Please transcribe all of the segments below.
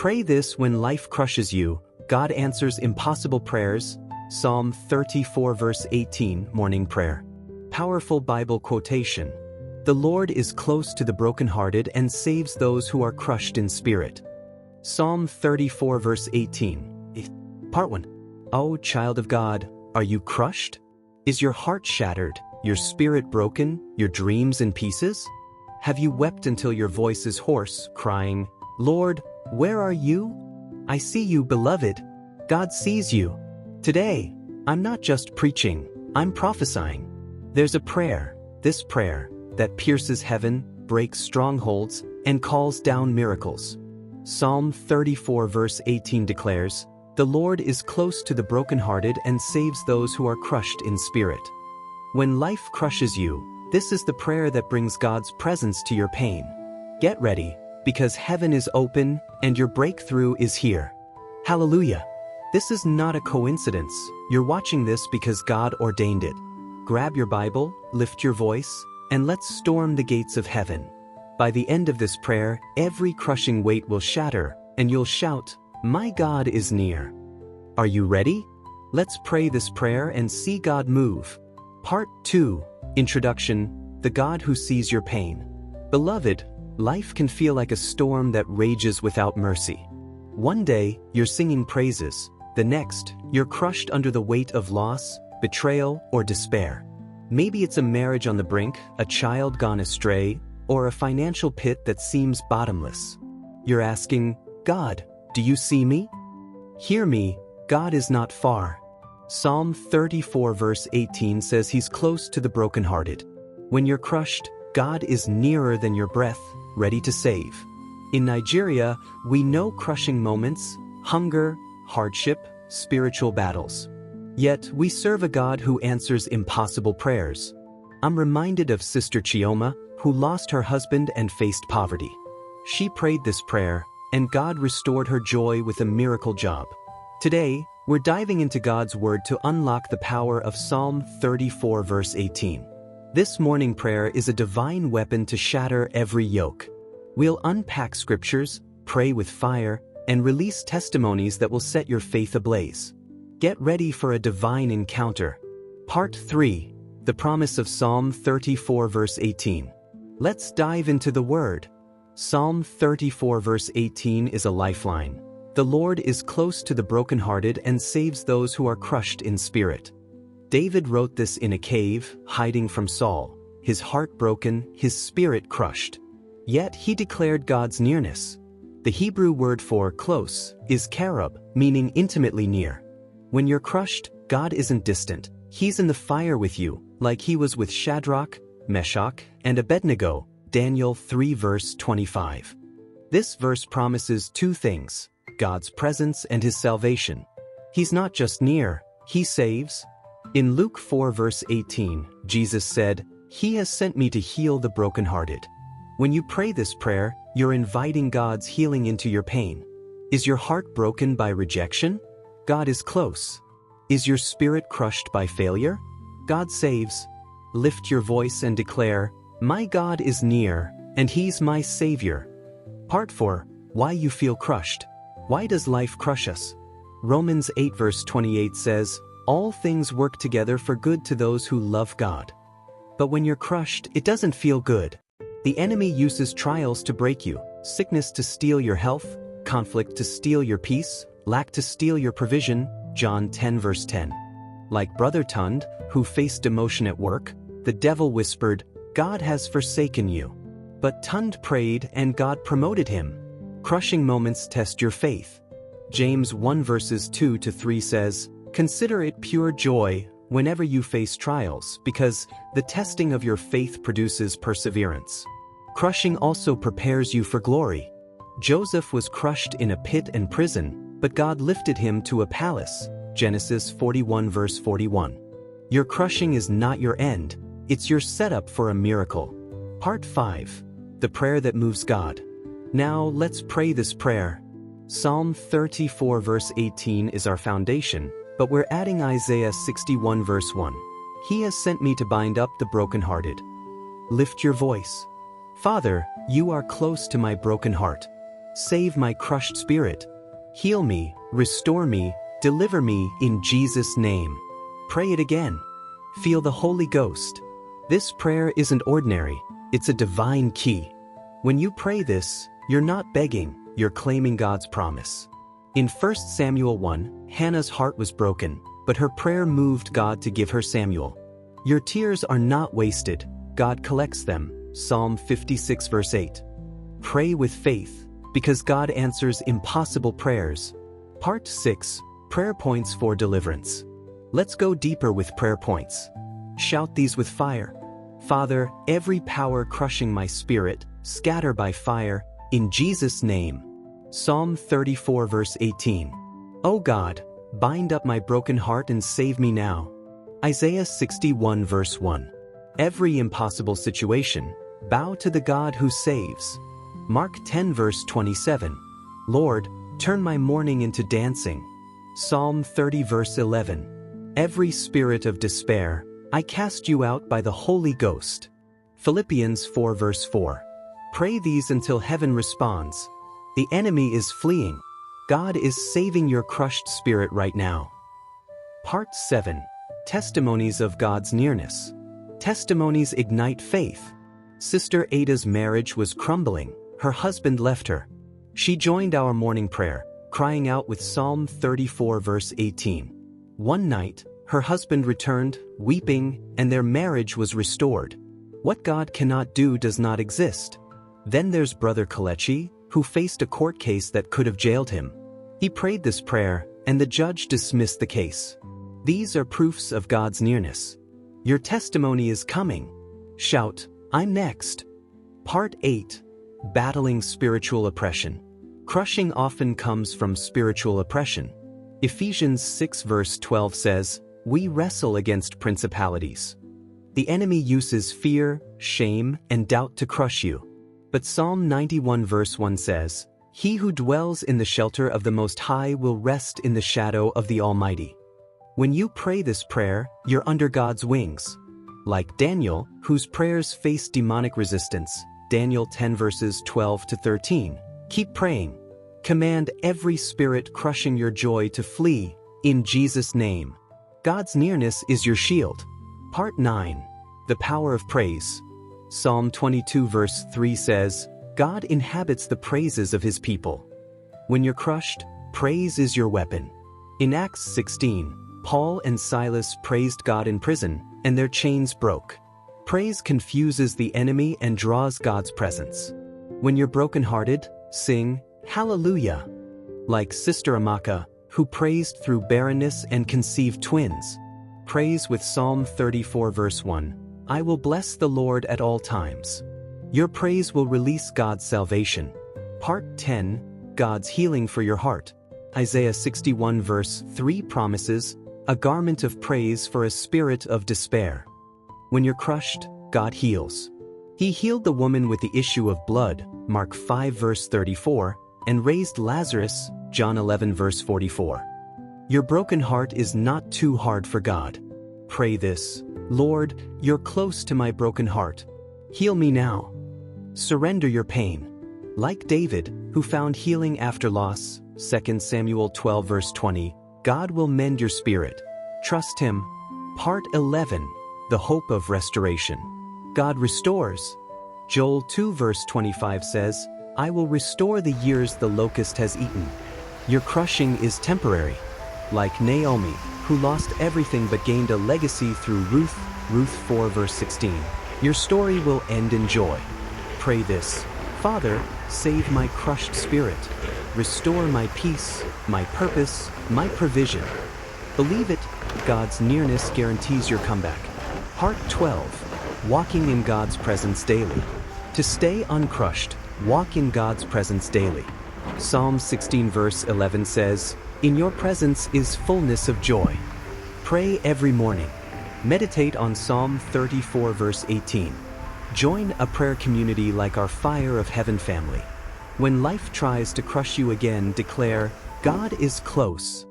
Pray this when life crushes you. God answers impossible prayers. Psalm 34 verse 18, Morning Prayer. Powerful Bible quotation. The Lord is close to the brokenhearted and saves those who are crushed in spirit. Psalm 34 verse 18. Part 1. Oh, child of God, are you crushed? Is your heart shattered, your spirit broken, your dreams in pieces? Have you wept until your voice is hoarse, crying, Lord, where are you? I see you, beloved. God sees you. Today, I'm not just preaching, I'm prophesying. There's a prayer, this prayer, that pierces heaven, breaks strongholds, and calls down miracles. Psalm 34 verse 18 declares, The Lord is close to the brokenhearted and saves those who are crushed in spirit. When life crushes you, this is the prayer that brings God's presence to your pain. Get ready, because heaven is open and your breakthrough is here. Hallelujah! This is not a coincidence. You're watching this because God ordained it. Grab your Bible, lift your voice, and let's storm the gates of heaven. By the end of this prayer, every crushing weight will shatter, and you'll shout, My God is near. Are you ready? Let's pray this prayer and see God move. Part 2. Introduction. The God who sees your pain. Beloved, life can feel like a storm that rages without mercy. One day, you're singing praises. The next, you're crushed under the weight of loss, betrayal, or despair. Maybe it's a marriage on the brink, a child gone astray, or a financial pit that seems bottomless. You're asking, God, do you see me? Hear me, God is not far. Psalm 34 verse 18 says He's close to the brokenhearted. When you're crushed, God is nearer than your breath, ready to save. In Nigeria, we know crushing moments, hunger, hardship, spiritual battles. Yet, we serve a God who answers impossible prayers. I'm reminded of Sister Chioma, who lost her husband and faced poverty. She prayed this prayer, and God restored her joy with a miracle job. Today, we're diving into God's Word to unlock the power of Psalm 34 verse 18. This morning prayer is a divine weapon to shatter every yoke. We'll unpack scriptures, pray with fire, and release testimonies that will set your faith ablaze. Get ready for a divine encounter. Part 3. The promise of Psalm 34 verse 18. Let's dive into the Word. Psalm 34 verse 18 is a lifeline. The Lord is close to the brokenhearted and saves those who are crushed in spirit. David wrote this in a cave, hiding from Saul, his heart broken, his spirit crushed. Yet he declared God's nearness. The Hebrew word for close is karab, meaning intimately near. When you're crushed, God isn't distant. He's in the fire with you, like He was with Shadrach, Meshach, and Abednego, Daniel 3 verse 25. This verse promises two things, God's presence and His salvation. He's not just near, He saves. In Luke 4 verse 18, Jesus said, He has sent me to heal the brokenhearted. When you pray this prayer, you're inviting God's healing into your pain. Is your heart broken by rejection? God is close. Is your spirit crushed by failure? God saves. Lift your voice and declare, My God is near, and He's my Savior. Part 4. Why you feel crushed. Why does life crush us? Romans 8 verse 28 says, All things work together for good to those who love God. But when you're crushed, it doesn't feel good. The enemy uses trials to break you, sickness to steal your health, conflict to steal your peace, lack to steal your provision, John 10 verse 10. Like Brother Tund, who faced demotion at work, the devil whispered, God has forsaken you. But Tund prayed and God promoted him. Crushing moments test your faith. James 1 verses 2 to 3 says, Consider it pure joy whenever you face trials, because the testing of your faith produces perseverance. Crushing also prepares you for glory. Joseph was crushed in a pit and prison, but God lifted him to a palace. Genesis 41 verse 41. Your crushing is not your end, it's your setup for a miracle. Part 5. The prayer that moves God. Now let's pray this prayer. Psalm 34 verse 18 is our foundation, but we're adding Isaiah 61 verse 1. He has sent me to bind up the brokenhearted. Lift your voice. Father, you are close to my broken heart. save my crushed spirit. Heal me, restore me, deliver me in Jesus' name. Pray it again. Feel the Holy Ghost. This prayer isn't ordinary, it's a divine key. When you pray this, you're not begging, you're claiming God's promise. In 1 Samuel 1, Hannah's heart was broken, but her prayer moved God to give her Samuel. Your tears are not wasted, God collects them. Psalm 56 verse 8. Pray with faith, because God answers impossible prayers. Part 6, Prayer Points for Deliverance. Let's go deeper with prayer points. Shout these with fire. Father, every power crushing my spirit, scatter by fire, in Jesus' name. Psalm 34 verse 18. O God, bind up my broken heart and save me now. Isaiah 61 verse 1. Every impossible situation, bow to the God who saves. Mark 10 verse 27. Lord, turn my mourning into dancing. Psalm 30 verse 11. Every spirit of despair, I cast you out by the Holy Ghost. Philippians 4 verse 4. Pray these until heaven responds. The enemy is fleeing. God is saving your crushed spirit right now. Part 7. Testimonies of God's nearness. Testimonies ignite faith. Sister Ada's marriage was crumbling. Her husband left her. She joined our morning prayer, crying out with Psalm 34 verse 18. One night, her husband returned, weeping, and their marriage was restored. What God cannot do does not exist. Then there's Brother Kalechi, who faced a court case that could have jailed him. He prayed this prayer, and the judge dismissed the case. These are proofs of God's nearness. Your testimony is coming. Shout, I'm next. Part 8. Battling spiritual oppression. Crushing often comes from spiritual oppression. Ephesians 6 verse 12 says, we wrestle against principalities. The enemy uses fear, shame, and doubt to crush you. But Psalm 91 verse 1 says, he who dwells in the shelter of the Most High will rest in the shadow of the Almighty. When you pray this prayer, you're under God's wings. Like Daniel, whose prayers faced demonic resistance, Daniel 10 verses 12 to 13. Keep praying. Command every spirit crushing your joy to flee, in Jesus' name. God's nearness is your shield. Part 9. The Power of Praise. Psalm 22 verse 3 says, God inhabits the praises of his people. When you're crushed, praise is your weapon. In Acts 16, Paul and Silas praised God in prison, and their chains broke. Praise confuses the enemy and draws God's presence. When you're brokenhearted, sing, Hallelujah. Like Sister Amaka, who praised through barrenness and conceived twins. Praise with Psalm 34 verse 1. I will bless the Lord at all times. Your praise will release God's salvation. Part 10. God's healing for your heart. Isaiah 61 verse 3 promises, a garment of praise for a spirit of despair. When you're crushed, God heals. He healed the woman with the issue of blood, Mark 5 verse 34, and raised Lazarus, John 11 verse 44. Your broken heart is not too hard for God. Pray this, Lord, you're close to my broken heart. Heal me now. Surrender your pain. Like David, who found healing after loss, 2 Samuel 12 verse 20, God will mend your spirit. Trust him. Part 11. The Hope of Restoration. God restores. Joel 2 verse 25 says, I will restore the years the locust has eaten. Your crushing is temporary. Like Naomi, who lost everything but gained a legacy through Ruth 4 verse 16. Your story will end in joy. Pray this, Father, save my crushed spirit. Restore my peace, my purpose, my provision. Believe it, God's nearness guarantees your comeback. Part 12. Walking in God's presence daily. To stay uncrushed, walk in God's presence daily. Psalm 16 verse 11 says, in your presence is fullness of joy. Pray every morning. Meditate on Psalm 34 verse 18. Join a prayer community like our Fire of Heaven family. When life tries to crush you again, declare, God is close.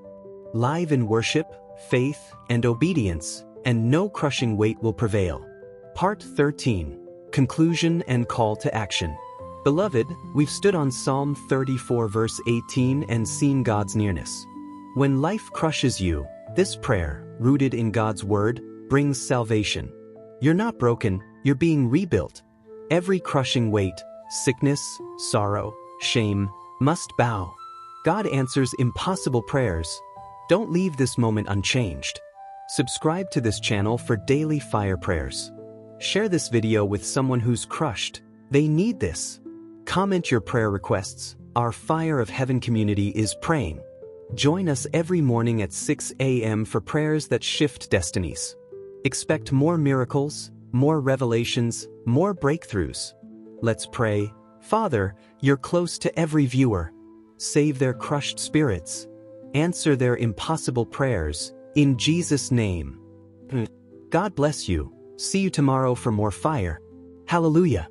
Live in worship, faith, and obedience, and no crushing weight will prevail. Part 13. Conclusion and Call to Action. Beloved, we've stood on Psalm 34 verse 18 and seen God's nearness. When life crushes you, this prayer, rooted in God's word, brings salvation. You're not broken, you're being rebuilt. Every crushing weight, sickness, sorrow, shame, must bow. God answers impossible prayers. Don't leave this moment unchanged. Subscribe to this channel for daily fire prayers. Share this video with someone who's crushed. They need this. Comment your prayer requests. Our Fire of Heaven community is praying. Join us every morning at 6 a.m. for prayers that shift destinies. Expect more miracles, more revelations, more breakthroughs. Let's pray. Father, you're close to every viewer. Save their crushed spirits. Answer their impossible prayers. In Jesus' name. God bless you. See you tomorrow for more fire. Hallelujah.